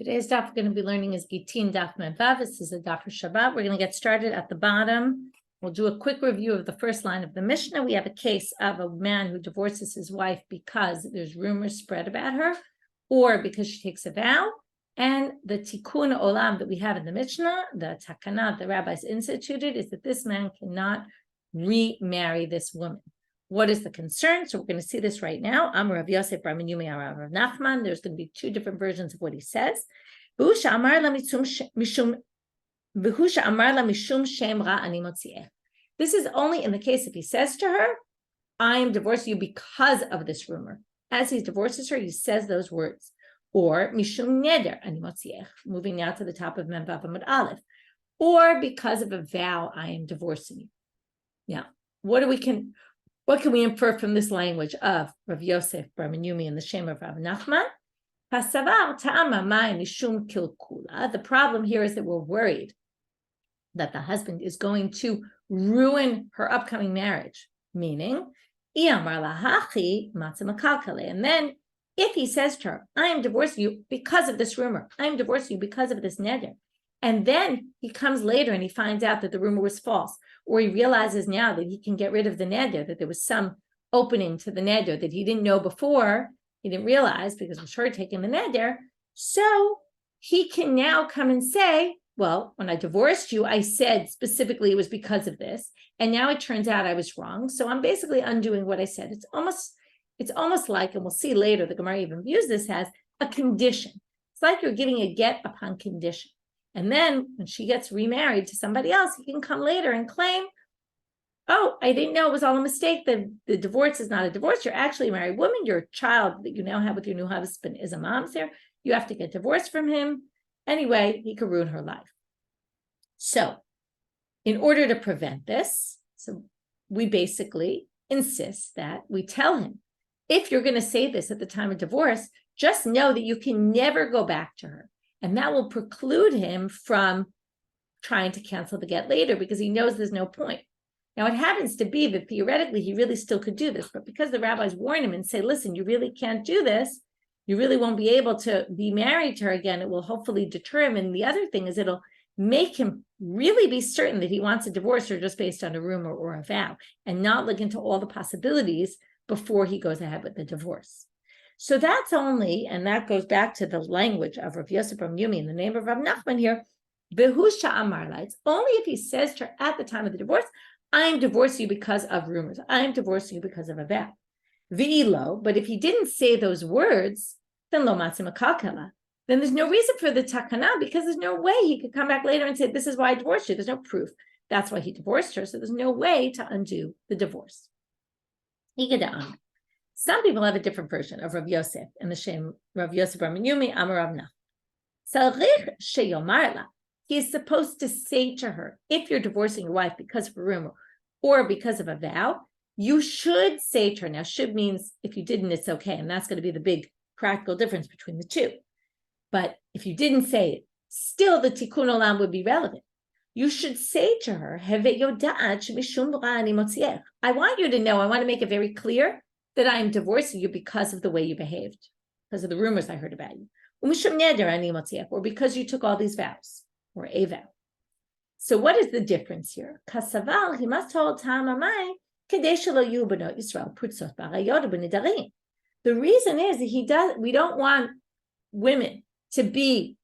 Today's daf we're going to be learning is Gittin daf Mevav. This is a daf for Shabbat. We're going to get started at the bottom. We'll do a quick review of the first line of the Mishna. We have a case of a man who divorces his wife because there's rumors spread about her, or because she takes a vow. And the tikkun olam that we have in the Mishnah, the takana the rabbis instituted, is that this man cannot remarry this woman. What is the concern? So we're going to see this right now. Rav Asi, Rav Nachman. There's going to be two different versions of what he says. This is only in the case if he says to her, I am divorcing you because of this rumor. As he divorces her, he says those words. Or mishum neder ani motziech, moving now to the top of Mem Vav Amud Aleph. Or because of a vow, I am divorcing you. Now, what can we infer from this language of Rav Yosef bar Yomi and the Shem of Rav Nachman? The problem here is that we're worried that the husband is going to ruin her upcoming marriage, meaning, and then if he says to her, I am divorcing you because of this rumor, I am divorcing you because of this neder, and then he comes later and he finds out that the rumor was false, or he realizes now that he can get rid of the neder, that there was some opening to the neder that he didn't know before, he didn't realize because of her taking the neder, so he can now come and say, well, when I divorced you, I said specifically it was because of this, and now it turns out I was wrong, so I'm basically undoing what I said. It's almost like, and we'll see later, the Gemara even views this as a condition. It's like you're giving a get upon condition. And then when she gets remarried to somebody else, he can come later and claim, oh, I didn't know it was all a mistake. The divorce is not a divorce. You're actually a married woman. Your child that you now have with your new husband is a mom's here. You have to get divorced from him. Anyway, he could ruin her life. So in order to prevent this, so we basically insist that we tell him, if you're going to say this at the time of divorce, just know that you can never go back to her. And that will preclude him from trying to cancel the get later because he knows there's no point. Now, it happens to be that theoretically he really still could do this, but because the rabbis warn him and say, listen, you really can't do this, you really won't be able to be married to her again, it will hopefully deter him. And the other thing is it'll make him really be certain that he wants to divorce her just based on a rumor or a vow and not look into all the possibilities before he goes ahead with the divorce. So that's only, and that goes back to the language of Rav Yosef bar Yomi in the name of Rav Nachman here, Behusha Amarla. It's only if he says to her at the time of the divorce, I am divorcing you because of rumors. I am divorcing you because of a vow. V'ilo, but if he didn't say those words, then lo matzim akalkala. Then there's no reason for the takana because there's no way he could come back later and say, this is why I divorced you. There's no proof. That's why he divorced her. So there's no way to undo the divorce. Some people have a different version of Rav Yosef and the Shem Rav Yosef bar Yomi amoraim. He is supposed to say to her, if you're divorcing your wife because of a rumor or because of a vow, you should say to her. Now, should means if you didn't, it's okay. And that's going to be the big practical difference between the two. But if you didn't say it, still the tikkun olam would be relevant. You should say to her, I want you to know, I want to make it very clear that I am divorcing you because of the way you behaved, because of the rumors I heard about you. Or because you took all these vows, or a vow. So what is the difference here? Kasaval, he must hold tamamai, the reason is that we don't want women to be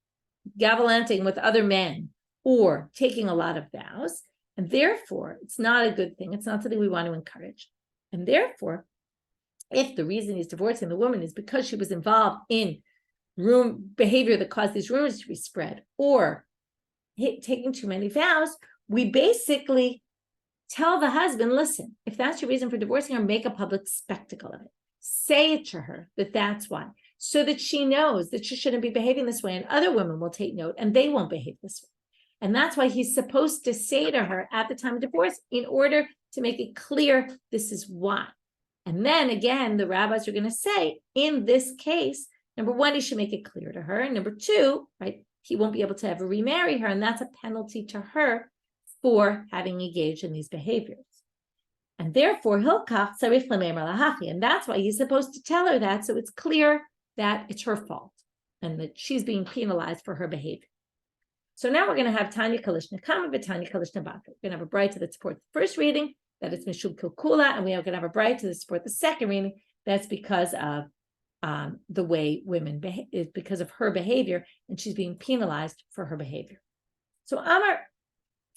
gallivanting with other men or taking a lot of vows, and therefore it's not a good thing. It's not something we want to encourage. And therefore, if the reason he's divorcing the woman is because she was involved in behavior that caused these rumors to be spread or taking too many vows, we basically tell the husband, listen, if that's your reason for divorcing her, make a public spectacle of it. Say it to her that that's why, so that she knows that she shouldn't be behaving this way and other women will take note and they won't behave this way. And that's why he's supposed to say to her at the time of divorce in order to make it clear this is why. And then again, the rabbis are going to say, in this case, number one, he should make it clear to her. And number two, right, he won't be able to ever remarry her. And that's a penalty to her for having engaged in these behaviors. And therefore, and that's why he's supposed to tell her that, so it's clear that it's her fault. and that she's being penalized for her behavior. So now we're going to have Tanya Kalishna Kama V'Tanya Kalishna Baka. We're going to have a bright that supports the first reading, that it's Mishum Kilkula, and we are going to have a bright to support the second reading. That's because of the way women behave, because of her behavior, and she's being penalized for her behavior. So Amar,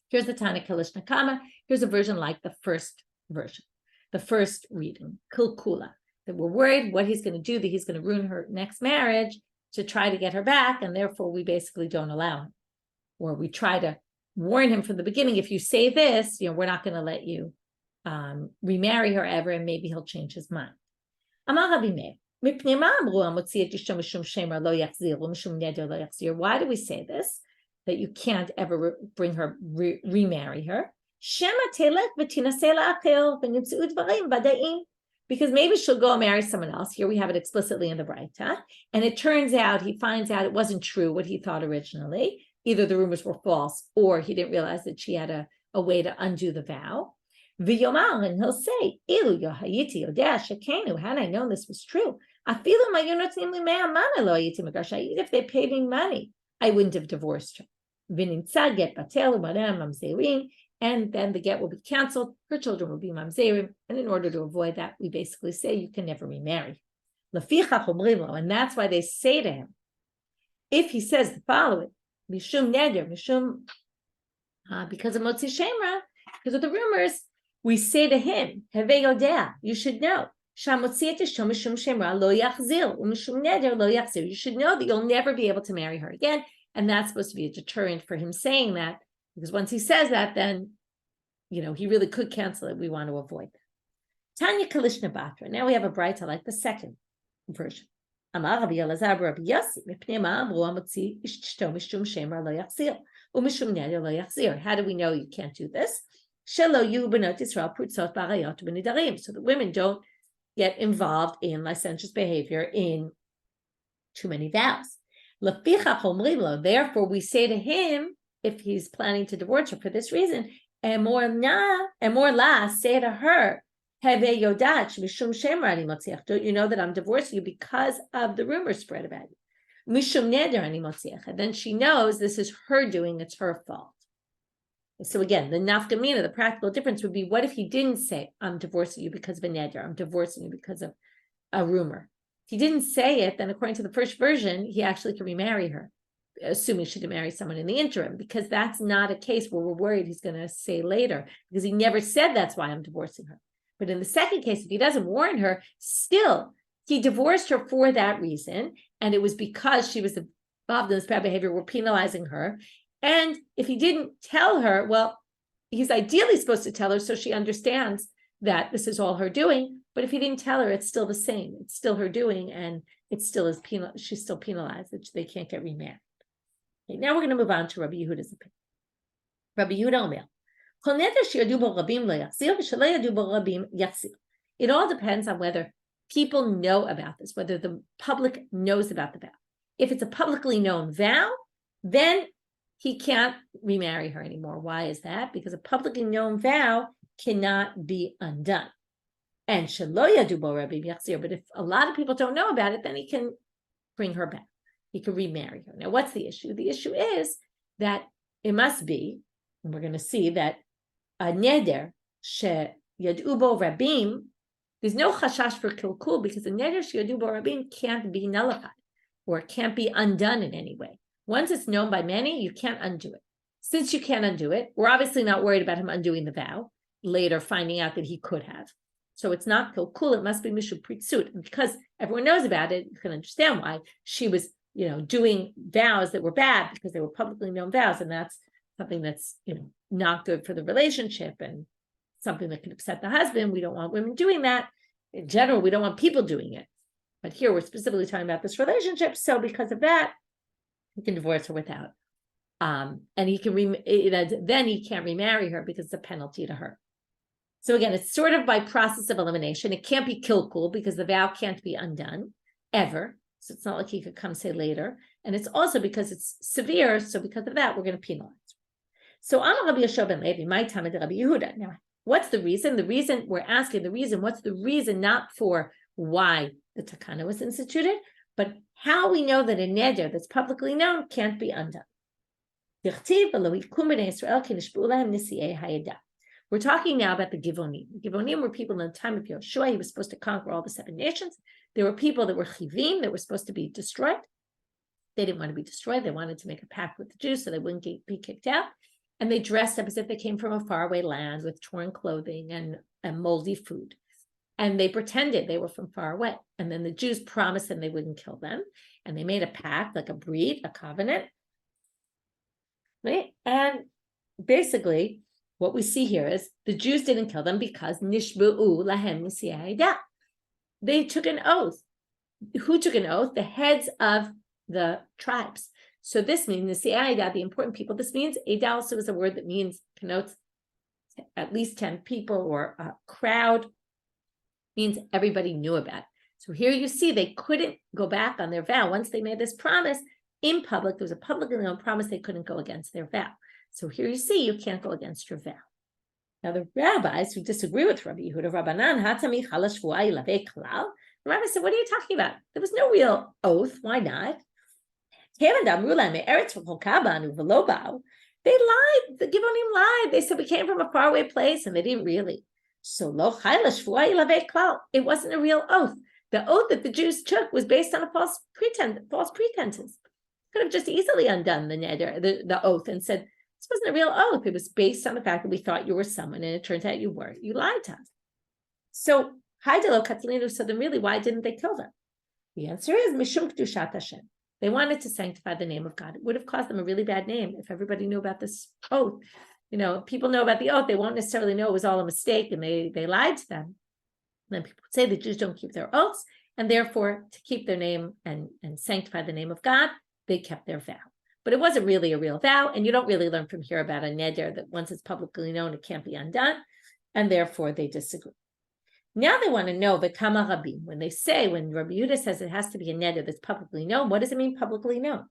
here's the Tanya Kalishna Kama. Here's a version like the first version, the first reading, Kilkula, that we're worried what he's going to do, that he's going to ruin her next marriage to try to get her back, and therefore we basically don't allow him. Or we try to warn him from the beginning, if you say this, we're not going to let you remarry her ever, and maybe he'll change his mind. Why do we say this? That you can't ever bring her, remarry her? Because maybe she'll go and marry someone else. Here we have it explicitly in the Braita. And it turns out, he finds out it wasn't true what he thought originally. Either the rumors were false, or he didn't realize that she had a way to undo the vow. V'yomar, and he'll say, Ilu yohayiti yodea shekenu, had I known this was true, if they paid me money, I wouldn't have divorced her. And then the get will be canceled, her children will be mamzerim, and in order to avoid that, we basically say you can never remarry. And that's why they say to him, if he says the following, Mishum neder, Mishum, because of Motzi Shemra, because of the rumors, we say to him, Heve Yodea, you should know, you should know that you'll never be able to marry her again, and that's supposed to be a deterrent for him saying that, because once he says that, then, he really could cancel it. We want to avoid that. Tanya Kalishna Batra. Now we have a brighter like the second version. Amar Rabbi Elazar Rabbi Asi, mipnei ma amru amotzi ishto mishum shemra lo yachzir, umishum neder lo yachzir. How do we know you can't do this? Shelo yu benot Yisrael prutzot barayot b'nidarim. So that women don't get involved in licentious behavior in too many vows. Lefichach omrim lo. Therefore, we say to him, if he's planning to divorce her for this reason, emor la, say to her, don't you know that I'm divorcing you because of the rumors spread about you? And then she knows this is her doing, it's her fault. So again, the nafkamina, the practical difference would be, what if he didn't say, I'm divorcing you because of a neder, I'm divorcing you because of a rumor? If he didn't say it, then according to the first version, he actually can remarry her, assuming she did marry someone in the interim, because that's not a case where we're worried he's going to say later, because he never said that's why I'm divorcing her. But in the second case, if he doesn't warn her, still, he divorced her for that reason, and it was because she was involved in this bad behavior, we're penalizing her. And if he didn't tell her, well, he's ideally supposed to tell her so she understands that this is all her doing, but if he didn't tell her, it's still the same. It's still her doing, and it still is she's still penalized, that they can't get remarried. Okay, now we're going to move on to Rabbi Yehuda's opinion. Rabbi Yehuda Omer, it all depends on whether people know about this, whether the public knows about the vow. If it's a publicly known vow, then he can't remarry her anymore. Why is that? Because a publicly known vow cannot be undone. And but if a lot of people don't know about it, then he can bring her back. He can remarry her. Now, what's the issue? The issue is that it must be, and we're going to see that a neder sheyadu bo rabim, there's no chashash for kilkul, because a neder sheyadu bo rabim can't be nullified or can't be undone in any way. Once it's known by many, you can't undo it. Since you can't undo it, we're obviously not worried about him undoing the vow, later finding out that he could have. So it's not kilkul, it must be mishum pritsut. And because everyone knows about it, you can understand why she was, doing vows that were bad because they were publicly known vows, and that's something that's, not good for the relationship and something that could upset the husband. We don't want women doing that. In general, we don't want people doing it. But here we're specifically talking about this relationship. So because of that, he can divorce her without. And he can then he can't remarry her because it's a penalty to her. So again, it's sort of by process of elimination. It can't be kilkul because the vow can't be undone ever. So it's not like he could come say later. And it's also because it's severe. So because of that, we're going to penalize. So Amar Rabbi Yeshua ben Levi, my Talmud Rabbi Yehuda. Now, what's the reason? The reason we're asking, what's the reason not for why the takana was instituted, But how we know that a neder that's publicly known can't be undone? We're talking now about the Givonim. The Givonim were people in the time of Yoshua. He was supposed to conquer all the 7 nations. There were people that were chivim, that were supposed to be destroyed. They didn't want to be destroyed. They wanted to make a pact with the Jews so they wouldn't be kicked out. And they dressed up as if they came from a faraway land with torn clothing and moldy food. And they pretended they were from far away. And then the Jews promised them they wouldn't kill them. And they made a pact, like a breed, a covenant. Right? And basically, what we see here is the Jews didn't kill them because nishbu'u lahem nisiyah. They took an oath. Who took an oath? The heads of the tribes. So this means nisiyah, the important people. This means Eidah also is a word that connotes at least 10 people or a crowd. Means everybody knew about it. So here you see they couldn't go back on their vow. Once they made this promise in public, there was a publicly known promise, they couldn't go against their vow. So here you see you can't go against your vow. Now the rabbis who disagree with Rabbi Yehuda, Rabbanan, hatami chala shvuah ilavei klal. The rabbi said, what are you talking about? There was no real oath. Why not? They lied. The Givonim lied. They said we came from a faraway place, and they didn't really. So lo chayla shvuah ilavei klal. It wasn't a real oath. The oath that the Jews took was based on a false pretenses. Could have just easily undone the neder, the oath, and said, this wasn't a real oath. It was based on the fact that we thought you were someone, and it turns out you weren't. You lied to us. So, so then really, why didn't they kill them? The answer is, Mishum Kedushat Hashem. They wanted to sanctify the name of God. It would have caused them a really bad name if everybody knew about this oath. People know about the oath. They won't necessarily know it was all a mistake, and they lied to them. And then people say the Jews don't keep their oaths, and therefore, to keep their name and sanctify the name of God, they kept their vow. But it wasn't really a real vow, and you don't really learn from here about a neder that once it's publicly known, it can't be undone, and therefore they disagree. Now they want to know the kama rabim. When Rabbi Yehuda says it has to be a neder that's publicly known, what does it mean publicly known?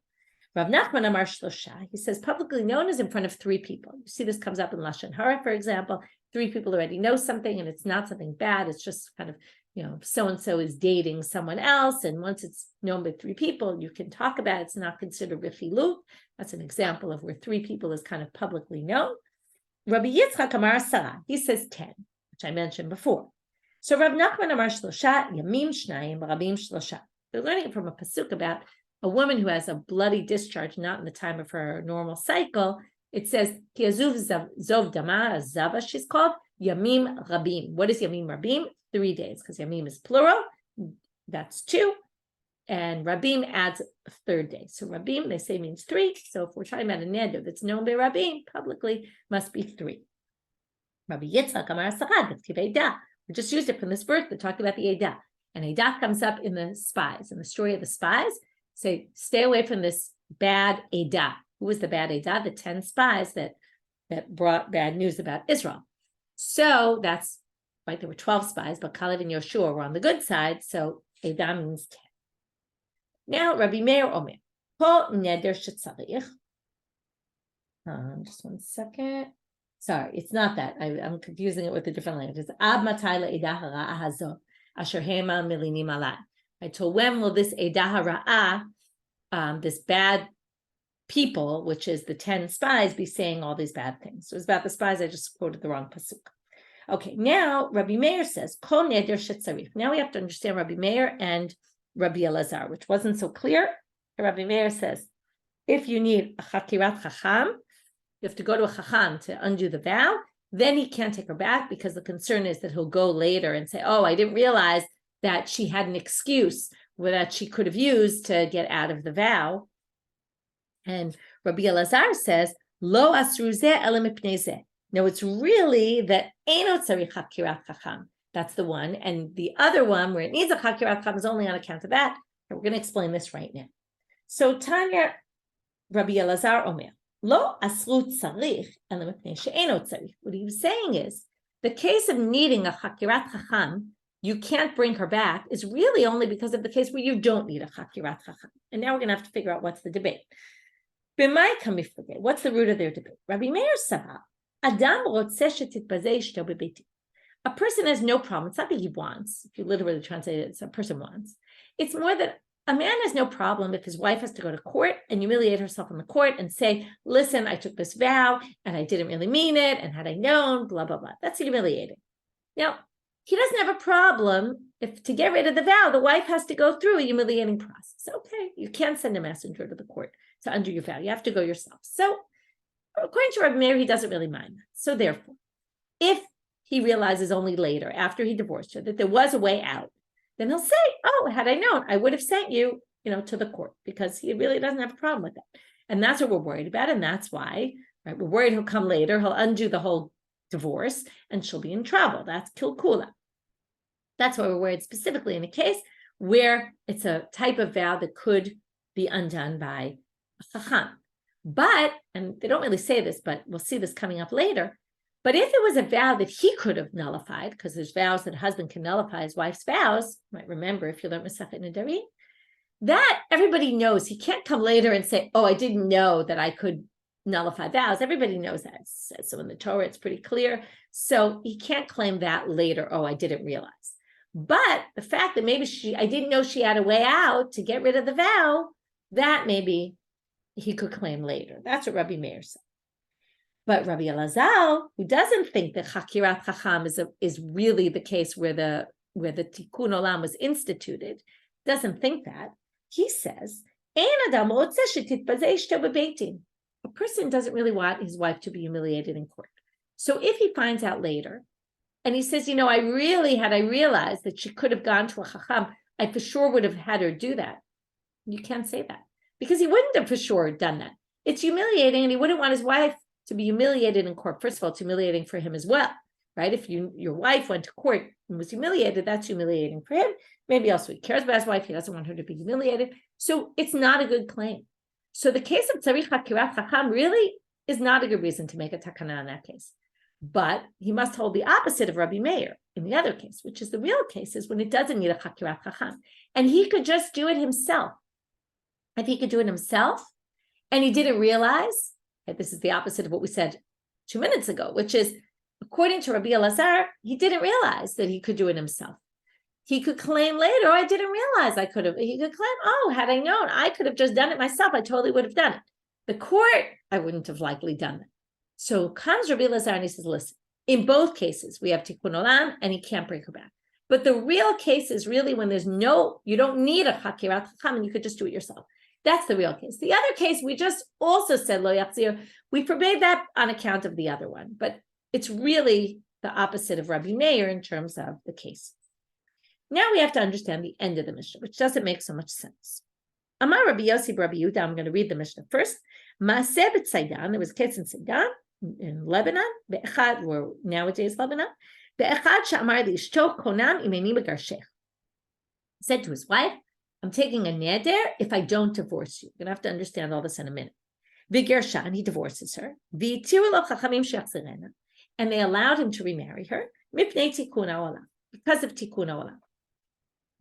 Rav Nachman Amar Shlosha, he says publicly known is in front of 3 people. You see this comes up in Lashon Hara, for example. 3 people already know something, and it's not something bad. It's just kind of, so-and-so is dating someone else, and once it's known by 3 people, you can talk about it. It's not considered refilut. That's an example of where 3 people is kind of publicly known. Rabbi Yitzchak Amar Sarah, he says 10, which I mentioned before. So Rav Nachman Amar Shlosha, Yamim Shnayim, Rabim Shlosha. They're learning it from a pasuk about a woman who has a bloody discharge, not in the time of her normal cycle. It says, Ki azuv zov dama, zava, she's called, Yamim Rabim. What is Yamim Rabim? 3 days, because Yamim is plural. That's 2. And Rabim adds a 3rd day. So Rabim, they say, means 3. So if we're talking about a neder that's known by Rabim, publicly, must be 3. Rabbi Yitzchak Amar Sachad, we just used it from this verse, but talking about the Eidah. And Eidah comes up in the spies. In the story of the spies, say, stay away from this bad Eidah. Who was the bad Eidah? The 10 spies that brought bad news about Israel. So that's right. There were 12 spies, but Caleb and Yoshua were on the good side. So Eidah means 10. Now, Rabbi Meir Omer, Kol neder shetzarich. Just one second. Sorry, it's not that. I'm confusing it with a different language. It's Ab matai le'edah hara'a hazot asher hema milinim alai. Until when will this edah hara'ah, this bad people, which is the 10 spies, be saying all these bad things? So it's about the spies. I just quoted the wrong pasuk. Okay, now Rabbi Meir says, Kol neder shetzarich. Now we have to understand Rabbi Meir and Rabbi Elazar, which wasn't so clear. Rabbi Meir says, if you need a chakirat chacham, you have to go to a chacham to undo the vow, then he can't take her back, because the concern is that he'll go later and say, oh, I didn't realize that she had an excuse that she could have used to get out of the vow. And Rabbi Elazar says, Lo asru zeh ela mipnei zeh. No, it's really that eino tzarich chakirat chacham. That's the one. And the other one, where it needs a chakirat chacham, is only on account of that. And we're going to explain this right now. So Tanya, Rabbi Elazar Omer, Lo asru tzarich ela mipnei she'eino tzarich. What he was saying is, the case of needing a chakirat chacham, you can't bring her back, is really only because of the case where you don't need a chakirat chacham. And now we're going to have to figure out what's the debate. What's the root of their debate? Rabbi Meir Sabah, Adam rotzeh shetitbazeh ishto bebeitu. A person has no problem. It's not that he wants. If you literally translate it, it's a person wants. It's more that a man has no problem if his wife has to go to court and humiliate herself in the court and say, listen, I took this vow and I didn't really mean it. And had I known, blah, blah, blah. That's humiliating. Now, he doesn't have a problem if to get rid of the vow, the wife has to go through a humiliating process. Okay, you can't send a messenger to the court to undo your vow. You have to go yourself. So according to Rabbi Meir, he doesn't really mind that. So therefore, if he realizes only later, after he divorced her, that there was a way out, then he'll say, oh, had I known, I would have sent you, to the court, because he really doesn't have a problem with that. And that's what we're worried about. And that's why, right, we're worried he'll come later, he'll undo the whole divorce, and she'll be in trouble. That's kilkula. That's why we're worried specifically in a case where it's a type of vow that could be undone by a chacham. But, and they don't really say this, but we'll see this coming up later, but if it was a vow that he could have nullified, because there's vows that a husband can nullify his wife's vows, you might remember if you learn Masechet Nedarim, that everybody knows. He can't come later and say, oh, I didn't know that I could nullify vows. Everybody knows that. So in the Torah, it's pretty clear. So he can't claim that later, oh, I didn't realize. But the fact that maybe I didn't know she had a way out to get rid of the vow, that maybe he could claim later. That's what Rabbi Meir said. But Rabbi Elazar, who doesn't think that Chakirat Chacham is really the case where the Tikkun Olam was instituted, doesn't think that. He says, a person doesn't really want his wife to be humiliated in court. So if he finds out later, and he says, had I realized that she could have gone to a Chacham, I for sure would have had her do that. You can't say that, because he wouldn't have for sure done that. It's humiliating, and he wouldn't want his wife to be humiliated in court. First of all, it's humiliating for him as well, right? If your wife went to court and was humiliated, that's humiliating for him. Maybe also he cares about his wife. He doesn't want her to be humiliated. So it's not a good claim. So the case of Tzarich Hakirat Chacham really is not a good reason to make a takana in that case. But he must hold the opposite of Rabbi Meir in the other case, which is the real case, is when it doesn't need a Hakirat Chacham. And he could just do it himself. If he could do it himself and he didn't realize, this is the opposite of what we said 2 minutes ago, which is, according to Rabbi Elazar, he didn't realize that he could do it himself. He could claim later, oh, I didn't realize I could have. He could claim, oh, had I known, I could have just done it myself. I totally would have done it. The court, I wouldn't have likely done it. So comes Rabbi Elazar and he says, listen, in both cases, we have tikkun olam and he can't bring her back. But the real case is really when you don't need a chakirat chacham and you could just do it yourself. That's the real case. The other case, we just also said lo yachzir. We forbade that on account of the other one, but it's really the opposite of Rabbi Meir in terms of the case. Now we have to understand the end of the Mishnah, which doesn't make so much sense. Amar Rabbi Yossi Rabbi Yehuda, I'm going to read the Mishnah first. Maaseh b'Tzaidan, there was a case in Tzaidan, in Lebanon, be'echad, or nowadays Lebanon, be'echad she'amar li'ishto konam imeni begarshech. He said to his wife, I'm taking a neder if I don't divorce you. You're going to have to understand all this in a minute. V'gershan, he divorces her. V'tiru lo chachamim she'achzirena, and they allowed him to remarry her, mipnei tikkun ha'olam, because of tikkun ha'olam.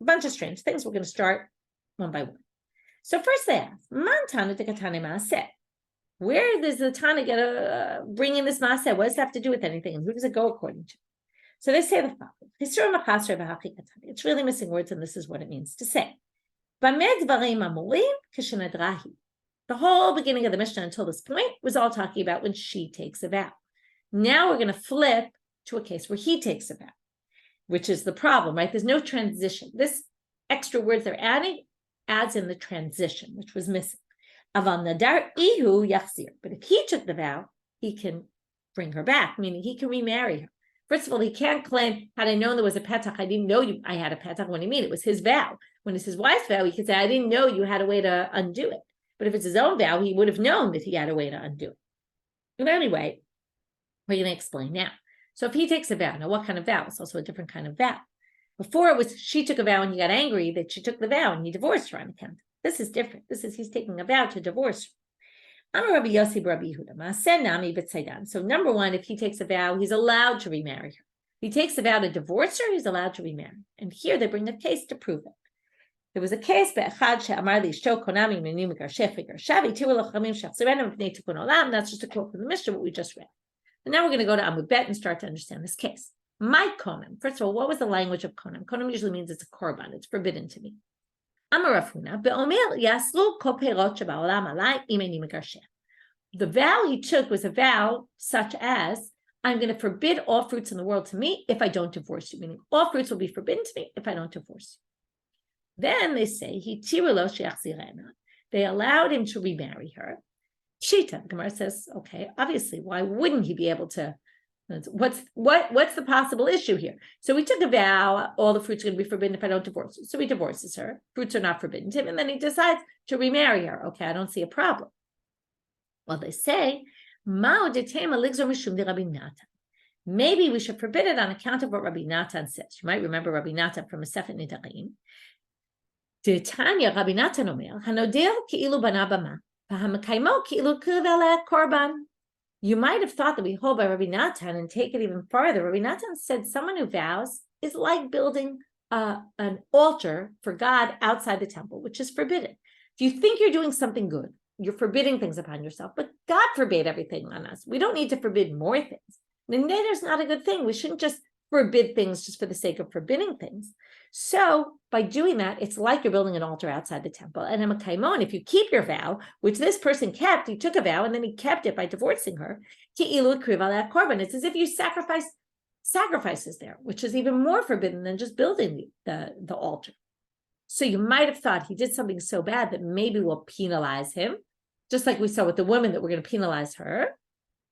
A bunch of strange things. We're going to start one by one. So first they ask, man tana dekatane maaseh. Where does the Tana bring in this maaseh? What does it have to do with anything? And who does it go according to? So they say the following. It's really missing words, and this is what it means to say. The whole beginning of the Mishnah until this point was all talking about when she takes a vow. Now we're going to flip to a case where he takes a vow, which is the problem, right? There's no transition. This extra words they're adding adds in the transition, which was missing. Aval nadar ihu yachzir. But if he took the vow, he can bring her back, meaning he can remarry her. First of all, he can't claim, had I known there was a petach, I didn't know I had a petach. What do you mean? It was his vow. When it's his wife's vow, he could say, I didn't know you had a way to undo it. But if it's his own vow, he would have known that he had a way to undo it. But anyway, we're going to explain now. So if he takes a vow, now what kind of vow? It's also a different kind of vow. Before it was she took a vow and he got angry that she took the vow and he divorced her on account. This is different. This is he's taking a vow to divorce her. I'm Rabbi Yossi Rabbi Yehuda. So number one, if he takes a vow, he's allowed to remarry her. If he takes a vow to divorce her, he's allowed to remarry. And here they bring a case to prove it. There was a case, that's just a quote from the Mishna, what we just read. And now we're going to go to Amud Bet and start to understand this case. My konam. First of all, what was the language of konam? Konam usually means it's a korban. It's forbidden to me. The vow he took was a vow such as, I'm going to forbid all fruits in the world to me if I don't divorce you, meaning all fruits will be forbidden to me if I don't divorce you. Then they say, they allowed him to remarry her. Shita, the Gemara says, okay, obviously, why wouldn't he be able to? What's the possible issue here? So we took a vow, all the fruits are going to be forbidden if I don't divorce you. So he divorces her, fruits are not forbidden to him, and then he decides to remarry her. Okay, I don't see a problem. Well, they say, maybe we should forbid it on account of what Rabbi Natan says. You might remember Rabbi Natan from Masechet Nedarim. Rabbi Natan omer, hanodel ki'ilu bana bama, v'hamekaymo ki'ilu kirv korban. You might have thought that we hold by Rabbi Natan and take it even farther. Rabbi Natan said someone who vows is like building an altar for God outside the temple, which is forbidden. If you think you're doing something good, you're forbidding things upon yourself, but God forbade everything on us. We don't need to forbid more things. And there's not a good thing. We shouldn't just forbid things just for the sake of forbidding things. So by doing that, it's like you're building an altar outside the temple. And if you keep your vow, which this person kept, he took a vow and then he kept it by divorcing her, it's as if you sacrifice sacrifices there, which is even more forbidden than just building the altar. So you might have thought he did something so bad that maybe we'll penalize him, just like we saw with the woman that we're going to penalize her.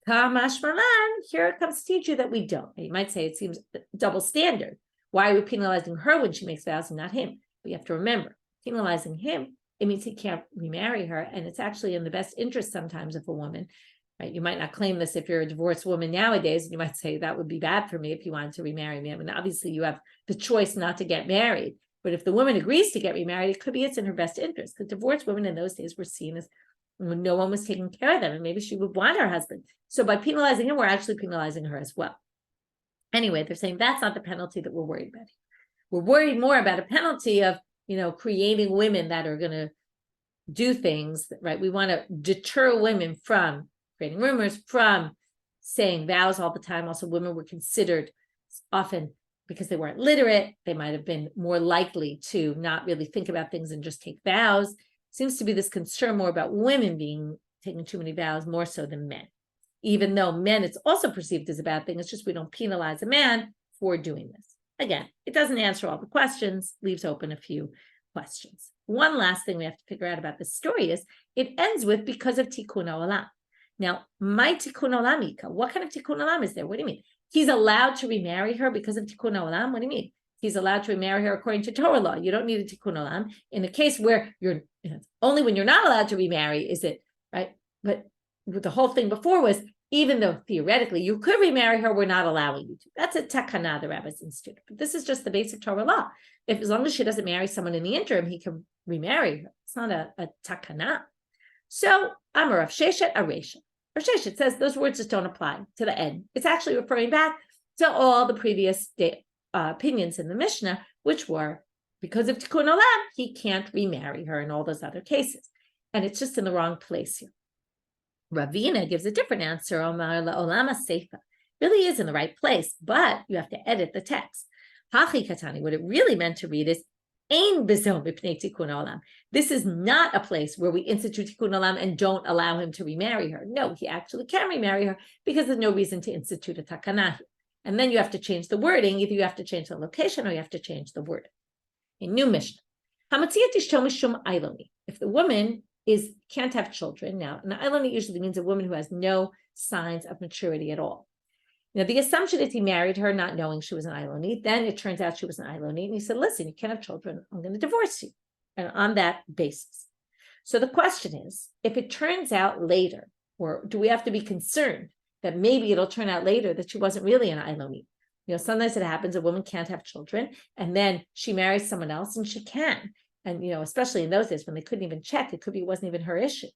Here it comes to teach you that we don't. You might say it seems double standard. Why are we penalizing her when she makes vows and not him? But you have to remember, penalizing him, it means he can't remarry her. And it's actually in the best interest sometimes of a woman, right? You might not claim this if you're a divorced woman nowadays. And you might say that would be bad for me if you wanted to remarry me. I mean, obviously you have the choice not to get married. But if the woman agrees to get remarried, it could be it's in her best interest. Because divorced women in those days were seen as when no one was taking care of them. And maybe she would want her husband. So by penalizing him, we're actually penalizing her as well. Anyway, they're saying that's not the penalty that we're worried about. We're worried more about a penalty of, creating women that are going to do things, right? We want to deter women from creating rumors, from saying vows all the time. Also, women were considered often, because they weren't literate, they might have been more likely to not really think about things and just take vows. Seems to be this concern more about women taking too many vows more so than men. Even though men, it's also perceived as a bad thing. It's just we don't penalize a man for doing this. Again, it doesn't answer all the questions, leaves open a few questions. One last thing we have to figure out about this story is it ends with because of tikkun olam. Now, my tikkun olam, Ika, what kind of tikkun olam is there? What do you mean? He's allowed to remarry her because of tikkun olam? What do you mean? He's allowed to remarry her according to Torah law. You don't need a tikkun olam. In a case where only when you're not allowed to remarry is it, right? But the whole thing before was, even though theoretically you could remarry her, we're not allowing you to. That's a takana the rabbis instituted. But this is just the basic Torah law. If as long as she doesn't marry someone in the interim, he can remarry her. It's not a takana. So Amar Rav Sheshet Aresha. Rav Sheshet says those words just don't apply to the end. It's actually referring back to all the previous opinions in the Mishna, which were because of tikkun olam, he can't remarry her in all those other cases. And it's just in the wrong place here. Ravina gives a different answer. Omar la'olama seifa really is in the right place, but you have to edit the text. Hachi katani, what it really meant to read is ein bezom mipnei tikkun olam. This is not a place where we institute tikkun olam and don't allow him to remarry her. No, he actually can remarry her because there's no reason to institute a takana. And then you have to change the wording. Either you have to change the location or you have to change the wording. A new Mishna. If the woman can't have children. Now, an aylonit usually means a woman who has no signs of maturity at all. Now, the assumption is he married her not knowing she was an aylonit. Then it turns out she was an aylonit. And he said, listen, you can't have children. I'm going to divorce you. And on that basis. So the question is, if it turns out later, or do we have to be concerned that maybe it'll turn out later that she wasn't really an aylonit? Sometimes it happens, a woman can't have children, and then she marries someone else and she can. And, especially in those days when they couldn't even check, it could be it wasn't even her issue.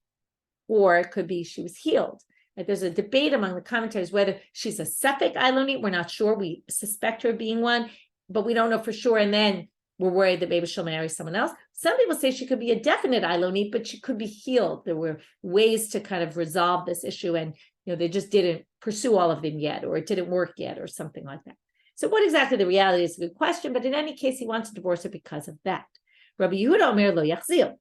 Or it could be she was healed. Like there's a debate among the commentators whether she's a suffix aylonit. We're not sure. We suspect her of being one, but we don't know for sure. And then we're worried that maybe she'll marry someone else. Some people say she could be a definite aylonit, but she could be healed. There were ways to kind of resolve this issue. And, they just didn't pursue all of them yet, or it didn't work yet, or something like that. So what exactly the reality is a good question. But in any case, he wants to divorce her because of that. Rabbi Yehuda omer lo yachzil.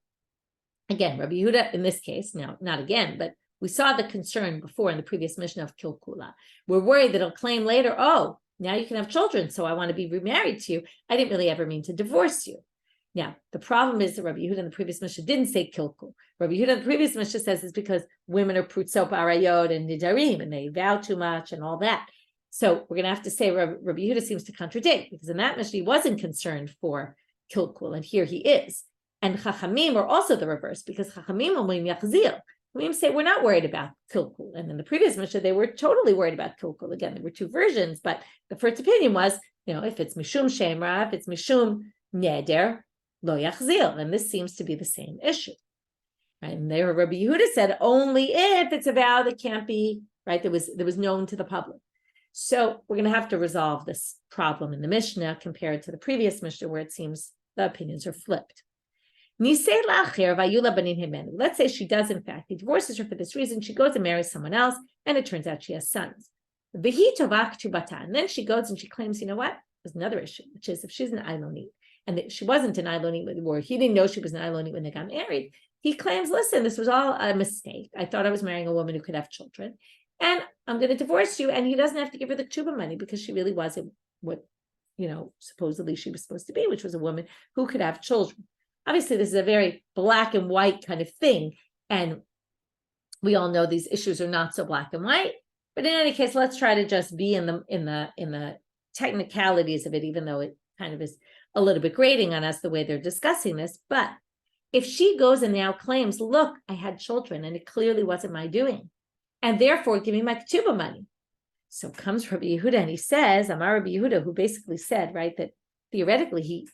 Again, Rabbi Yehuda in this case, now not again, but we saw the concern before in the previous Mishna of kilkula. We're worried that he'll claim later, oh, now you can have children, so I want to be remarried to you. I didn't really ever mean to divorce you. Now, the problem is that Rabbi Yehuda in the previous Mishna didn't say kilkul. Rabbi Yehuda in the previous Mishna says it's because women are prutzot arayot and nidarim, and they vow too much and all that. So we're going to have to say Rabbi Yehuda seems to contradict, because in that Mishna he wasn't concerned for kilkul, and here he is. And Chachamim are also the reverse, because Chachamim omrim yachzil. Chachamim say we're not worried about kilkul, and in the previous Mishna they were totally worried about kilkul. Again, there were two versions, but the first opinion was, if it's mishum shemra, if it's mishum neder, lo yachzil, and this seems to be the same issue. Right? And there, Rabbi Yehuda said only if it's a vow that can't be right. That was known to the public. So we're going to have to resolve this problem in the Mishnah compared to the previous Mishnah, where it seems the opinions are flipped. Let's say she does, in fact, he divorces her for this reason. She goes and marries someone else, and it turns out she has sons. And then she goes and she claims, you know what? There's another issue, which is if she's an aylonit, and she wasn't an aylonit, or he didn't know she was an aylonit when they got married. He claims, listen, this was all a mistake. I thought I was marrying a woman who could have children, and I'm going to divorce you. And he doesn't have to give her the ketubah money because she really wasn't what, supposedly she was supposed to be, which was a woman who could have children. Obviously, this is a very black and white kind of thing, and we all know these issues are not so black and white. But in any case, let's try to just be in the technicalities of it, even though it kind of is a little bit grating on us the way they're discussing this. But if she goes and now claims, look, I had children and it clearly wasn't my doing, and therefore give me my ketubah money. So comes Rabbi Yehuda and he says, Amar Rabbi Yehuda, who basically said, right, that theoretically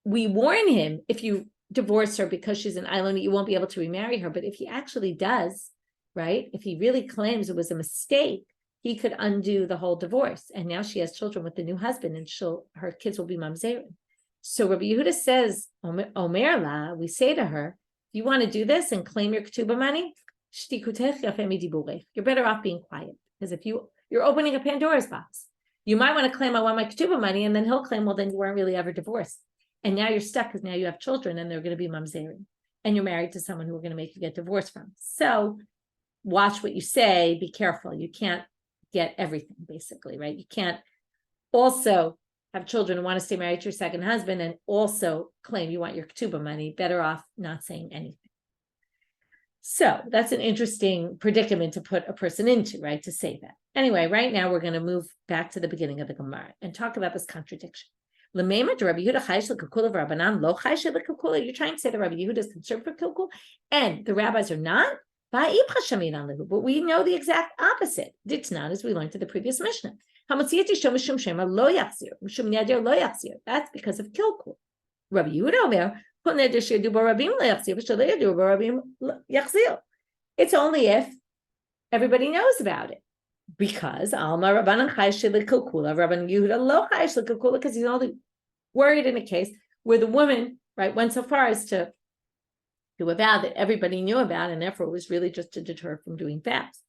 we warn him, if you divorce her because she's an aylonit, you won't be able to remarry her. But if he actually does, right, if he really claims it was a mistake, he could undo the whole divorce. And now she has children with the new husband, and her kids will be mamzerim. So Rabbi Yehuda says, Omer la, we say to her, if you want to do this and claim your ketubah money, you're better off being quiet. Because if you're opening a Pandora's box, you might want to claim, I want my ketubah money, and then he'll claim, well, then you weren't really ever divorced. And now you're stuck because now you have children and they're going to be mamzerim. And you're married to someone who are going to make you get divorced from. So watch what you say, be careful. You can't get everything, basically, right? You can't also have children and want to stay married to your second husband and also claim you want your ketubah money. Better off not saying anything. So that's an interesting predicament to put a person into, right? To say that. Anyway, right now we're going to move back to the beginning of the Gemara and talk about this contradiction. You're trying to say that Rabbi Yehuda is concerned for kilkul and the rabbis are not? But we know the exact opposite. Ditnan, as we learned in the previous Mishna. That's because of kilkul. Rabbi Yehuda it's only if everybody knows about it. Because Alma Rabbanan Rabban Yehuda lo because he's only worried in a case where the woman, right, went so far as to do a vow that everybody knew about, and therefore it was really just to deter from doing vows.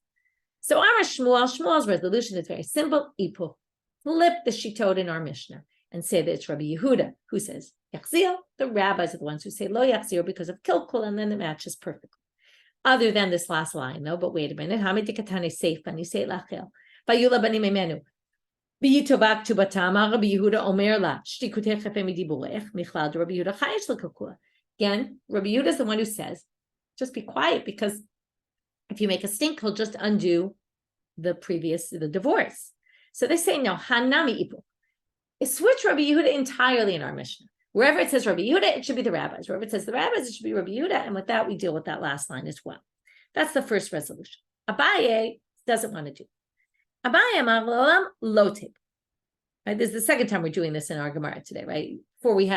So our Shmuel's resolution is very simple. Ipuch. Flip the shitot in our Mishnah and say that it's Rabbi Yehuda who says Yachzil. The rabbis are the ones who say Lo Yachzil because of kilkul, and then the match is perfect. Other than this last line, though, but wait a minute. Hamidikatane seif and you say lachel. Vayula bani memenu. Biyitobak tubatama Rabbi Yehuda omer la shtikutech chafemi diburech michlad Rabbi Yehuda chayish lekukula. Again, Rabbi Yehuda is the one who says, just be quiet, because if you make a stink, he'll just undo the divorce. So they say, no, hanami ipu. Switch Rabbi Yehuda entirely in our Mishnah. Wherever it says Rabbi Yehuda, it should be the rabbis. Wherever it says the rabbis, it should be Rabbi Yehuda. And with that, we deal with that last line as well. That's the first resolution. Abaye doesn't want to do. Abaye amar l'olam lo tib. Right? This is the second time we're doing this in our Gemara today, right? Before we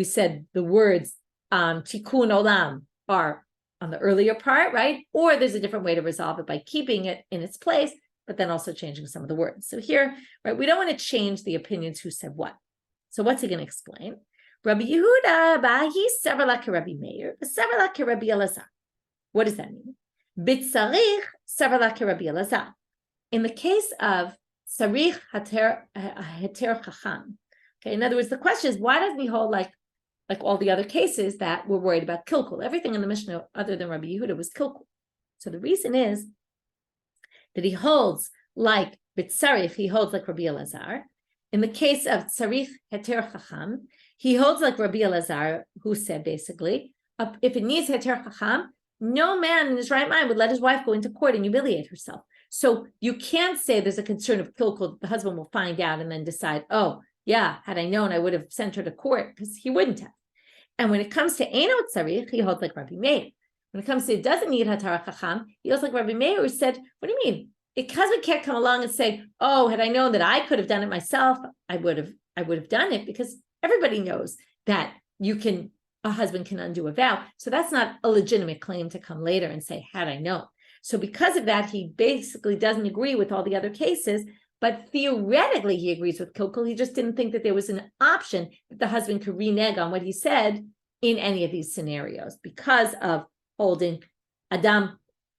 said the words tikkun olam are on the earlier part, right? Or there's a different way to resolve it by keeping it in its place, but then also changing some of the words. So here, right, we don't want to change the opinions who said what. So what's he going to explain? Rabbi Yehuda, bahi savarla Rabbi Meir, savarla Rabbi Elazar. What does that mean? Bitzarich savarla Rabbi Elazar. In the case of sarich heter chacham, okay. In other words, the question is, why doesn't he hold like like all the other cases that were worried about kilkul. Everything in the Mishnah other than Rabbi Yehuda was kilkul. So the reason is that he holds like B'tzarich, he holds like Rabbi Elazar. In the case of Tzarich Heter Chacham, he holds like Rabbi Elazar, who said basically, if it needs Heter Chacham, no man in his right mind would let his wife go into court and humiliate herself. So you can't say there's a concern of kilkul that the husband will find out and then decide, oh, yeah, had I known, I would have sent her to court, because he wouldn't have. And when it comes to Eino Tzarich, he holds like Rabbi Meir. When it comes to it doesn't need Hatar Chacham, he holds like Rabbi Meir, who said, what do you mean? Because we can't come along and say, oh, had I known that I could have done it myself, I would have done it, because everybody knows that a husband can undo a vow. So that's not a legitimate claim to come later and say, had I known. So because of that, he basically doesn't agree with all the other cases, but theoretically he agrees with kilkul. He just didn't think that there was an option that the husband could renege on what he said in any of these scenarios because of holding Adam.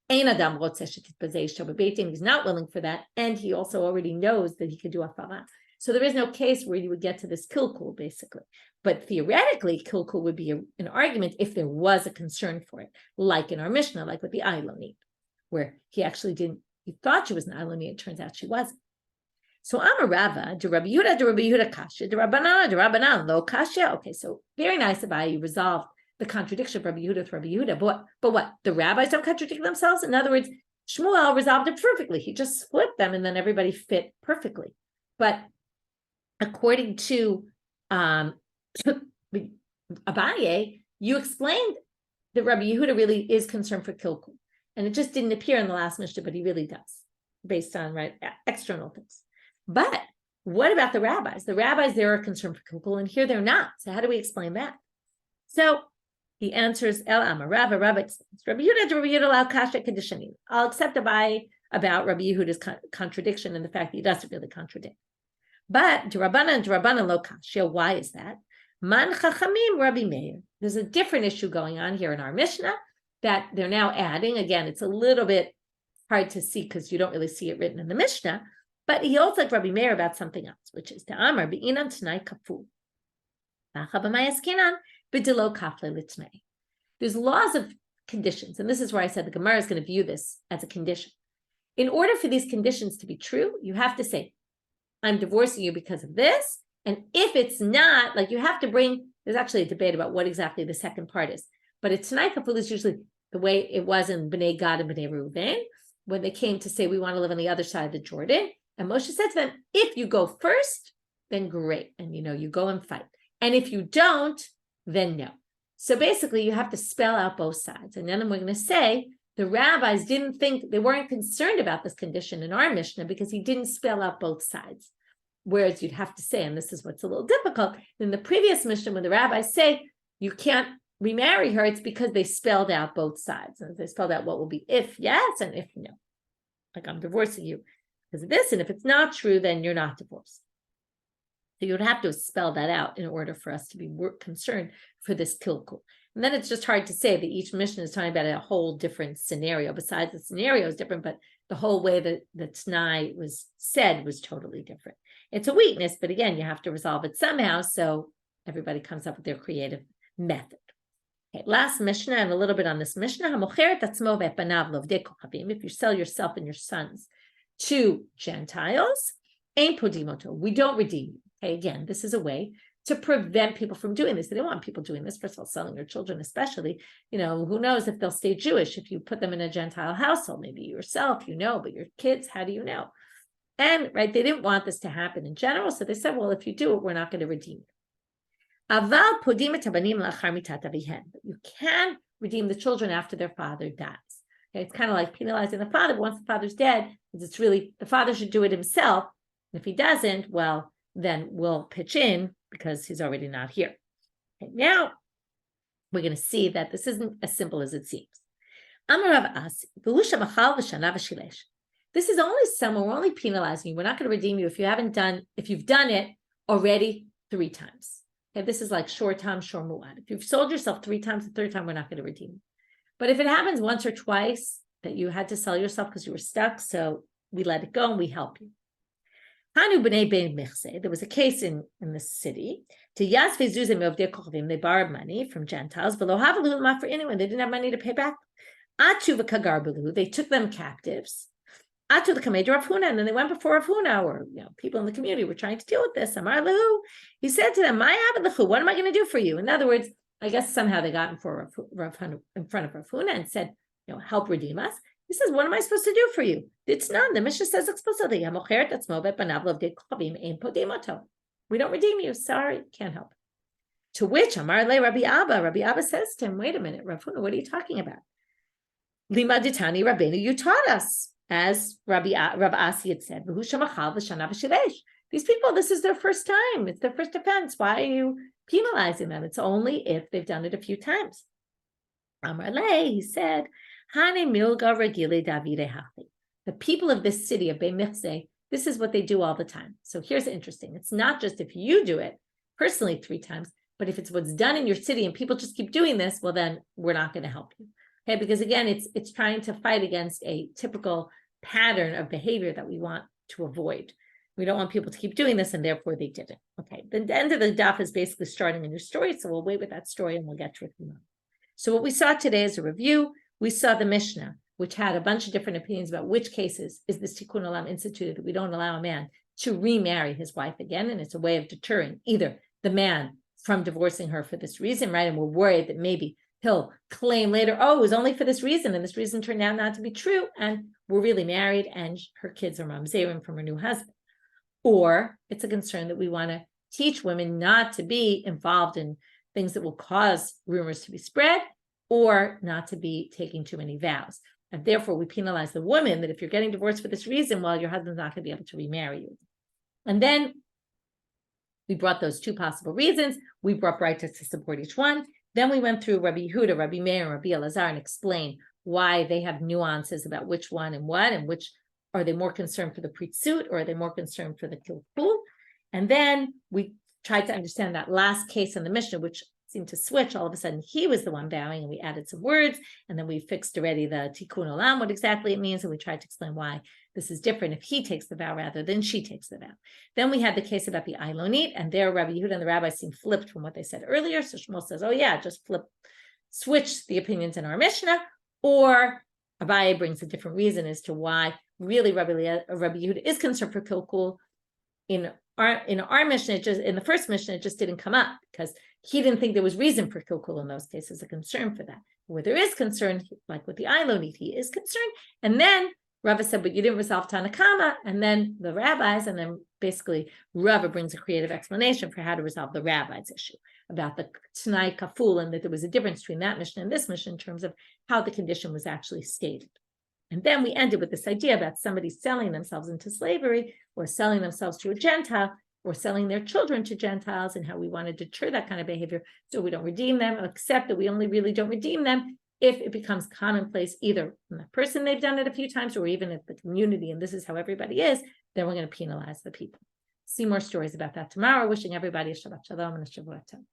Ein Adam he's not willing for that, and he also already knows that he could do a farah. So there is no case where you would get to this kilkul, basically. But theoretically, kilkul would be an argument if there was a concern for it, like in our Mishnah, like with the aylonit, where he thought she was an aylonit, it turns out she wasn't. So Amarava, de Rabbi Yehuda kasha, de Rabbanan lo kasha. Okay, so very nice about you resolved the contradiction of Rabbi Yehuda with Rabbi Yehuda, but what? The rabbis don't contradict themselves? In other words, Shmuel resolved it perfectly. He just flipped them and then everybody fit perfectly. But according to Abaye, you explained that Rabbi Yehuda really is concerned for kilkul. And it just didn't appear in the last Mishnah, but he really does, based on external things. But what about the rabbis? The rabbis, they're concerned for kilkul, and here they're not. So how do we explain that? So he answers, El Amar, Rabbi explains, Rabbi Yehuda al kasha kedishanim. I'll accept about Rabbi Yehuda's contradiction and the fact that he doesn't really contradict. But Rabbanan lo kasha, why is that? Man chachamim Rabbi Meir. There's a different issue going on here in our Mishnah that they're now adding. Again, it's a little bit hard to see because you don't really see it written in the Mishnah. But he holds like Rabbi Meir about something else, which is the Amar be'inan tanai kafu. There's laws of conditions, and this is where I said the Gemara is going to view this as a condition. In order for these conditions to be true, you have to say, I'm divorcing you because of this, and if it's not, like you have to bring, there's actually a debate about what exactly the second part is, but a tanai kaful is usually the way it was in Bnei Gad and Bnei Reuven, when they came to say, we want to live on the other side of the Jordan, and Moshe said to them, if you go first, then great, and you go and fight. And if you don't, then no. So basically, you have to spell out both sides. And then we're going to say the rabbis they weren't concerned about this condition in our Mishnah because he didn't spell out both sides. Whereas you'd have to say, and this is what's a little difficult, in the previous Mishnah, when the rabbis say you can't remarry her, it's because they spelled out both sides. And they spelled out what will be if yes and if no. Like, I'm divorcing you because of this, and if it's not true, then you're not divorced. So you would have to spell that out in order for us to be concerned for this kilkul. And then it's just hard to say that each Mishnah is talking about a whole different scenario. Besides, the scenario is different, but the whole way that the tanai was said was totally different. It's a weakness, but again, you have to resolve it somehow. So everybody comes up with their creative method. Okay, last Mishnah, and a little bit on this Mishnah. If you sell yourself and your sons to Gentiles, we don't redeem you. Okay, again, this is a way to prevent people from doing this. They don't want people doing this. First of all, selling their children, especially, who knows if they'll stay Jewish if you put them in a Gentile household. Maybe yourself, but your kids, how do you know? And they didn't want this to happen in general. So they said, well, if you do it, we're not going to redeem you. But you can redeem the children after their father dies. Okay, it's kind of like penalizing the father, but once the father's dead, it's really, the father should do it himself. And if he doesn't, well, then we'll pitch in because he's already not here. Okay, now we're going to see that this isn't as simple as it seems. Rav Asi, this is only someone, we're only penalizing you. We're not going to redeem you if you've done it already 3 times. Okay, this is like shor tam, shor muad. If you've sold yourself 3 times, the 3rd time, we're not going to redeem you. But if it happens once or twice that you had to sell yourself because you were stuck, so we let it go and we help you. Hanu b'nei bein michse. There was a case in the city. To yasve zuzim ovdei kochavim, they borrowed money from Gentiles. V'lo havalu l'ma for anyone. They didn't have money to pay back. Atu v'kagar, they took them captives. Atu l'kamed Rav Huna, and then they went before Rav Huna, or people in the community were trying to deal with this. Amar lahu, he said to them, what am I going to do for you? In other words, I guess somehow they got in front of Rav Huna and said, help redeem us. He says, what am I supposed to do for you? It's none. The Mishna says explicitly, we don't redeem you. Sorry, can't help. To which Amar le Rabbi Abba says to him, wait a minute, Rav Huna, what are you talking about? Lima ditani Rabbeinu, you taught us, as Rav Asi had said. These people, this is their first time. It's their first offense. Why are you penalizing them? It's only if they've done it a few times. Amar le, he said, the people of this city of Bein Michse, this is what they do all the time. So here's interesting. It's not just if you do it personally 3 times, but if it's what's done in your city and people just keep doing this, well, then we're not going to help you. Okay, because again, it's trying to fight against a typical pattern of behavior that we want to avoid. We don't want people to keep doing this, and therefore they didn't. Okay, the end of the daf is basically starting a new story, so we'll wait with that story and we'll get to it tomorrow. So what we saw today is a review. We saw the Mishna, which had a bunch of different opinions about which cases is this tikkun olam instituted that we don't allow a man to remarry his wife again, and it's a way of deterring either the man from divorcing her for this reason, right? And we're worried that maybe he'll claim later, oh, it was only for this reason, and this reason turned out not to be true, and we're really married, and her kids are mamzerim from her new husband. Or it's a concern that we want to teach women not to be involved in things that will cause rumors to be spread, or not to be taking too many vows. And therefore, we penalize the woman that if you're getting divorced for this reason, well, your husband's not going to be able to remarry you. And then we brought those 2 possible reasons. We brought brightas to support each one. Then we went through Rabbi Yehuda, Rabbi Meir, and Rabbi Elazar and explained why they have nuances about which one and what, and which are they more concerned for the pritsuit, or are they more concerned for the kilkul? And then we tried to understand that last case in the Mishnah, which seemed to switch. All of a sudden, he was the one vowing, and we added some words, and then we fixed already the tikkun olam, what exactly it means, and we tried to explain why this is different if he takes the vow rather than she takes the vow. Then we had the case about the aylonit, and there Rabbi Yehuda and the rabbis seemed flipped from what they said earlier. So Shmuel says, oh yeah, just switch the opinions in our Mishnah, or Abaye brings a different reason as to why really Rabbi Yehuda is concerned for kilkul. In our Mishnah, in the first Mishnah, it just didn't come up because he didn't think there was reason for kilkul in those cases, a concern for that. Where there is concern, like with the aylonit, he is concerned. And then Rava said, but you didn't resolve tanakama, and then the rabbis, and then basically Rava brings a creative explanation for how to resolve the rabbis' issue about the tanai kaful, and that there was a difference between that Mishnah and this Mishnah in terms of how the condition was actually stated. And then we ended with this idea about somebody selling themselves into slavery, or selling themselves to a Gentile, or selling their children to Gentiles, and how we want to deter that kind of behavior so we don't redeem them, except that we only really don't redeem them if it becomes commonplace, either in the person they've done it a few times, or even if the community, and this is how everybody is, then we're going to penalize the people. See more stories about that tomorrow. Wishing everybody a Shabbat Shalom and a Shavua Tov.